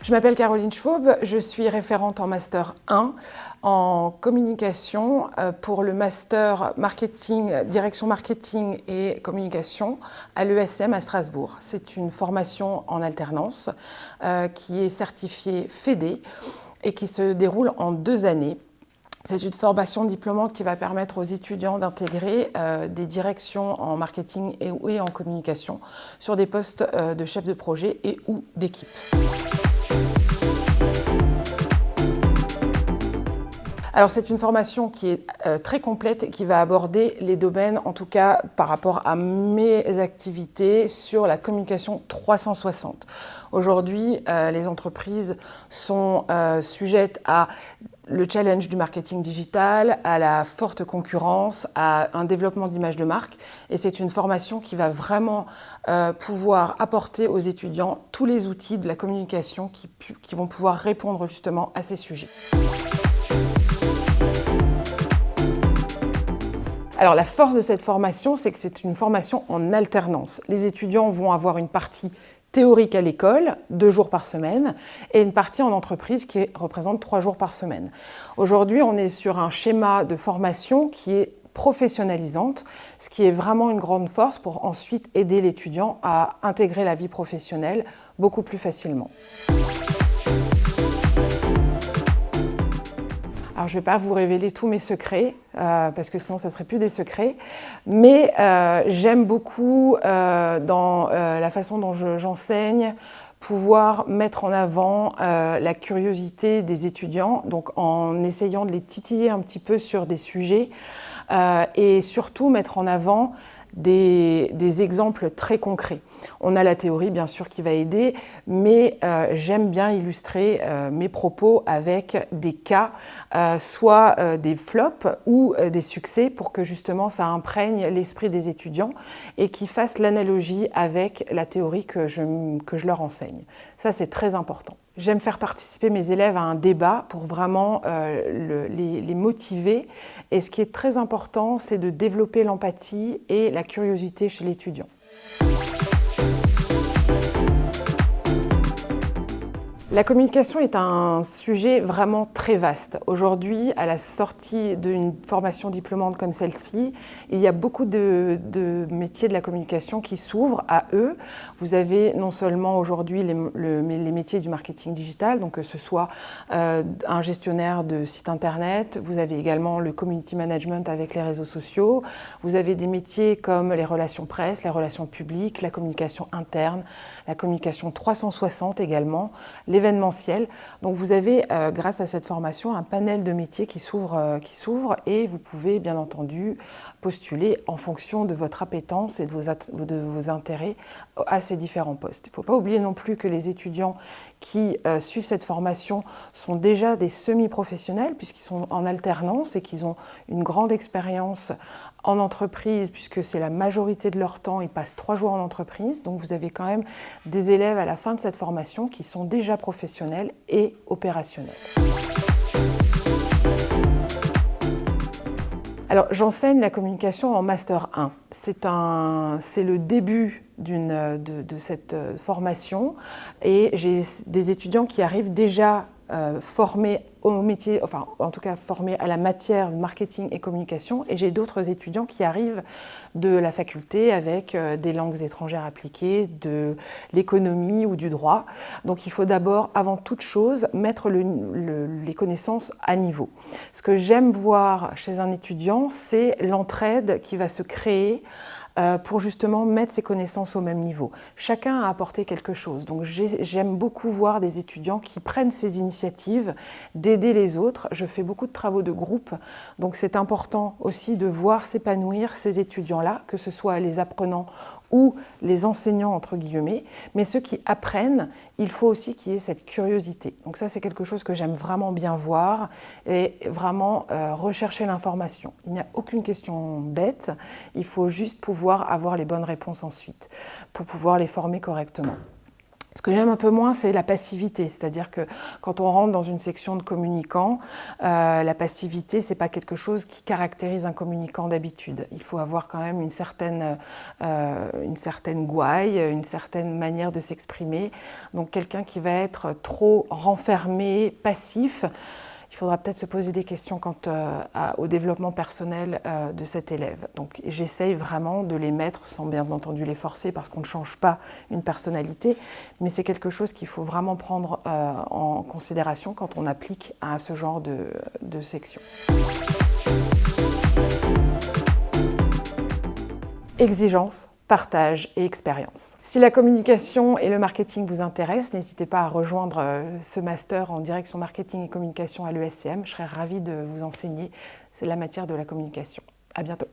Je m'appelle Caroline Schwab, je suis référente en Master 1 en communication pour le Master Marketing, Direction Marketing et Communication à l'ESM à Strasbourg. C'est une formation en alternance qui est certifiée FEDE et qui se déroule en 2 années. C'est une formation diplômante qui va permettre aux étudiants d'intégrer des directions en marketing et en communication sur des postes de chef de projet et ou d'équipe. Alors c'est une formation qui est très complète et qui va aborder les domaines, en tout cas par rapport à mes activités, sur la communication 360. Aujourd'hui, les entreprises sont sujettes à le challenge du marketing digital, à la forte concurrence, à un développement d'image de marque. Et c'est une formation qui va vraiment pouvoir apporter aux étudiants tous les outils de la communication qui vont pouvoir répondre justement à ces sujets. Alors la force de cette formation, c'est que c'est une formation en alternance. Les étudiants vont avoir une partie théorique à l'école, 2 jours par semaine, et une partie en entreprise qui représente 3 jours par semaine. Aujourd'hui, on est sur un schéma de formation qui est professionnalisante, ce qui est vraiment une grande force pour ensuite aider l'étudiant à intégrer la vie professionnelle beaucoup plus facilement. Alors, je ne vais pas vous révéler tous mes secrets, parce que sinon, ça ne serait plus des secrets. Mais j'aime beaucoup, dans la façon dont j'enseigne, pouvoir mettre en avant la curiosité des étudiants, donc en essayant de les titiller un petit peu sur des sujets, et surtout mettre en avant des exemples très concrets. On a la théorie bien sûr qui va aider, mais j'aime bien illustrer mes propos avec des cas, soit des flops ou des succès, pour que justement ça imprègne l'esprit des étudiants et qu'ils fassent l'analogie avec la théorie que je leur enseigne. Ça, c'est très important. J'aime faire participer mes élèves à un débat pour vraiment les motiver. Et ce qui est très important, c'est de développer l'empathie et la curiosité chez l'étudiant. La communication est un sujet vraiment très vaste. Aujourd'hui, à la sortie d'une formation diplômante comme celle-ci, il y a beaucoup de métiers de la communication qui s'ouvrent à eux. Vous avez non seulement aujourd'hui les métiers du marketing digital, donc que ce soit un gestionnaire de site internet, vous avez également le community management avec les réseaux sociaux, vous avez des métiers comme les relations presse, les relations publiques, la communication interne, la communication 360 également, l'événementiel. Donc vous avez, grâce à cette formation, un panel de métiers qui s'ouvre et vous pouvez bien entendu postuler en fonction de votre appétence et de vos intérêts à ces différents postes. Il ne faut pas oublier non plus que les étudiants qui suivent cette formation sont déjà des semi-professionnels puisqu'ils sont en alternance et qu'ils ont une grande expérience en entreprise, puisque c'est la majorité de leur temps, ils passent 3 jours en entreprise. Donc vous avez quand même des élèves à la fin de cette formation qui sont déjà professionnels et opérationnels. Alors j'enseigne la communication en Master 1. C'est le début de cette formation et j'ai des étudiants qui arrivent déjà formés au métier, enfin en tout cas formés à la matière marketing et communication, et j'ai d'autres étudiants qui arrivent de la faculté avec des langues étrangères appliquées, de l'économie ou du droit. Donc il faut d'abord, avant toute chose, mettre les connaissances à niveau. Ce que j'aime voir chez un étudiant, c'est l'entraide qui va se créer pour justement mettre ses connaissances au même niveau. Chacun a apporté quelque chose. Donc j'aime beaucoup voir des étudiants qui prennent ces initiatives d'aider les autres. Je fais beaucoup de travaux de groupe, donc c'est important aussi de voir s'épanouir ces étudiants-là, que ce soit les apprenants ou les enseignants entre guillemets, mais ceux qui apprennent, il faut aussi qu'il y ait cette curiosité. Donc ça, c'est quelque chose que j'aime vraiment bien voir et vraiment rechercher l'information. Il n'y a aucune question bête, il faut juste pouvoir avoir les bonnes réponses ensuite pour pouvoir les former correctement. Ce que j'aime un peu moins, c'est la passivité, c'est-à-dire que quand on rentre dans une section de communicants, la passivité, c'est pas quelque chose qui caractérise un communicant d'habitude. Il faut avoir quand même une certaine gouaille, une certaine manière de s'exprimer. Donc quelqu'un qui va être trop renfermé, passif, il faudra peut-être se poser des questions quant au développement personnel de cet élève. Donc j'essaye vraiment de les mettre, sans bien entendu les forcer, parce qu'on ne change pas une personnalité, mais c'est quelque chose qu'il faut vraiment prendre en considération quand on applique à ce genre de section. Exigence, partage et expérience. Si la communication et le marketing vous intéressent, n'hésitez pas à rejoindre ce master en direction marketing et communication à l'ESCM. Je serais ravie de vous enseigner la matière de la communication. À bientôt.